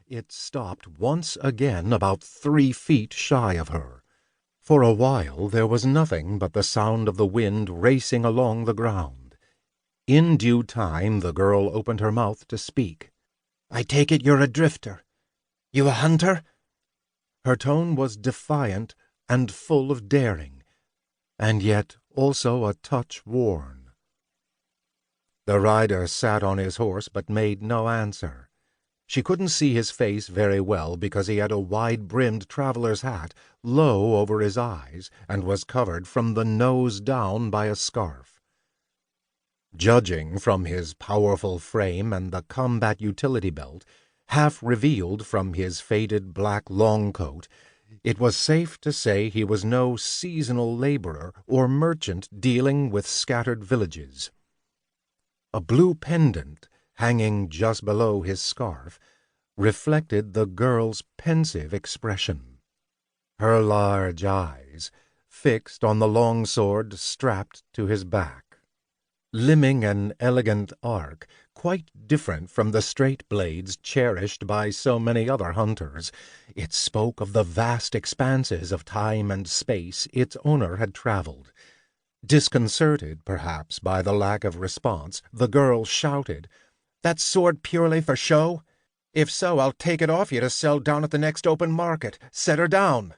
it stopped once again about 3 feet shy of her. For a while there was nothing but the sound of the wind racing along the ground. In due time the girl opened her mouth to speak. "I take it you're a drifter. You a hunter?" Her tone was defiant and full of daring, and yet also a touch worn. The rider sat on his horse but made no answer. She couldn't see his face very well because he had a wide-brimmed traveler's hat low over his eyes and was covered from the nose down by a scarf. Judging from his powerful frame and the combat utility belt, half revealed from his faded black long coat, it was safe to say he was no seasonal laborer or merchant dealing with scattered villages. A blue pendant, hanging just below his scarf, reflected the girl's pensive expression. Her large eyes, fixed on the long sword strapped to his back, limning an elegant arc, quite different from the straight blades cherished by so many other hunters. It spoke of the vast expanses of time and space its owner had traveled. Disconcerted, perhaps, by the lack of response, the girl shouted, "That sword purely for show? If so, I'll take it off you to sell down at the next open market. Set her down."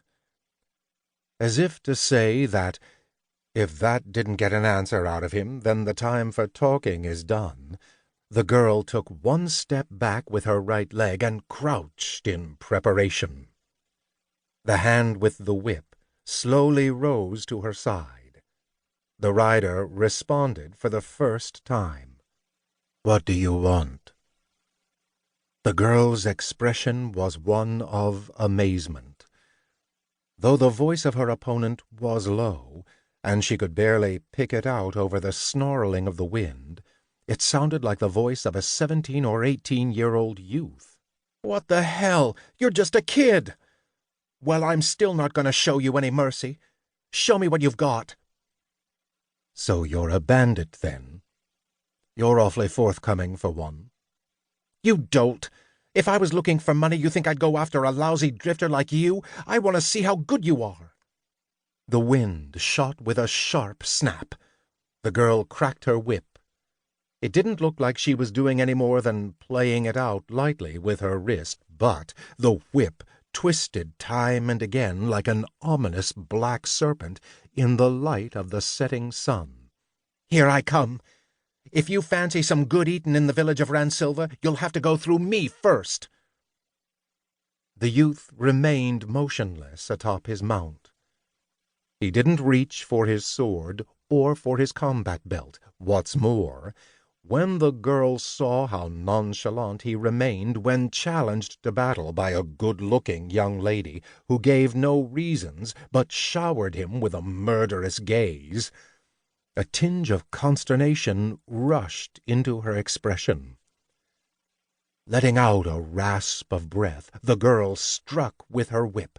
As if to say that, if that didn't get an answer out of him, then the time for talking is done, the girl took one step back with her right leg and crouched in preparation. The hand with the whip slowly rose to her side. The rider responded for the first time. "What do you want?" The girl's expression was one of amazement. Though the voice of her opponent was low, and she could barely pick it out over the snarling of the wind, it sounded like the voice of a 17 or 18-year-old youth. "What the hell? You're just a kid!" "Well, I'm still not going to show you any mercy. Show me what you've got." "So you're a bandit, then? You're awfully forthcoming for one." "You dolt! If I was looking for money, you think I'd go after a lousy drifter like you? I want to see how good you are." The wind shot with a sharp snap. The girl cracked her whip. It didn't look like she was doing any more than playing it out lightly with her wrist, but the whip twisted time and again like an ominous black serpent in the light of the setting sun. "Here I come. If you fancy some good eatin' in the village of Ransilva, you'll have to go through me first." The youth remained motionless atop his mount. He didn't reach for his sword or for his combat belt. What's more, when the girl saw how nonchalant he remained when challenged to battle by a good-looking young lady who gave no reasons but showered him with a murderous gaze, a tinge of consternation rushed into her expression. Letting out a rasp of breath, the girl struck with her whip.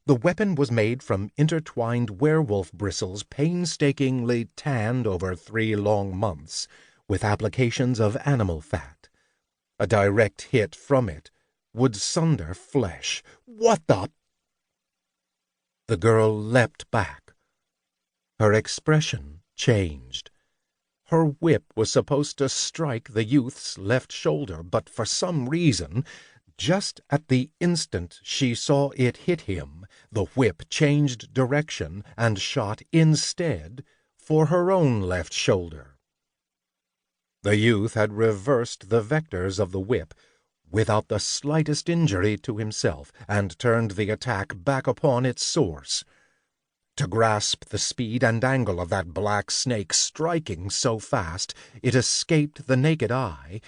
The weapon was made from intertwined werewolf bristles painstakingly tanned over 3 long months, with applications of animal fat. A direct hit from it would sunder flesh. "What the—" The girl leapt back. Her expression changed. Her whip was supposed to strike the youth's left shoulder, but for some reason, just at the instant she saw it hit him, the whip changed direction and shot instead for her own left shoulder. The youth had reversed the vectors of the whip without the slightest injury to himself and turned the attack back upon its source. To grasp the speed and angle of that black snake striking so fast it escaped the naked eye,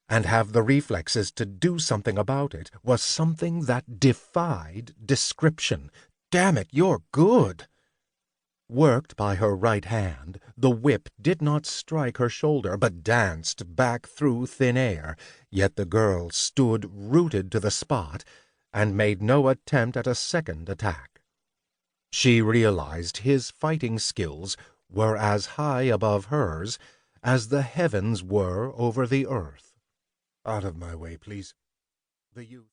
and have the reflexes to do something about it, was something that defied description. "Damn it, you're good!" Worked by her right hand, the whip did not strike her shoulder, but danced back through thin air, yet the girl stood rooted to the spot and made no attempt at a second attack. She realized his fighting skills were as high above hers as the heavens were over the earth. "Out of my way, please." The youth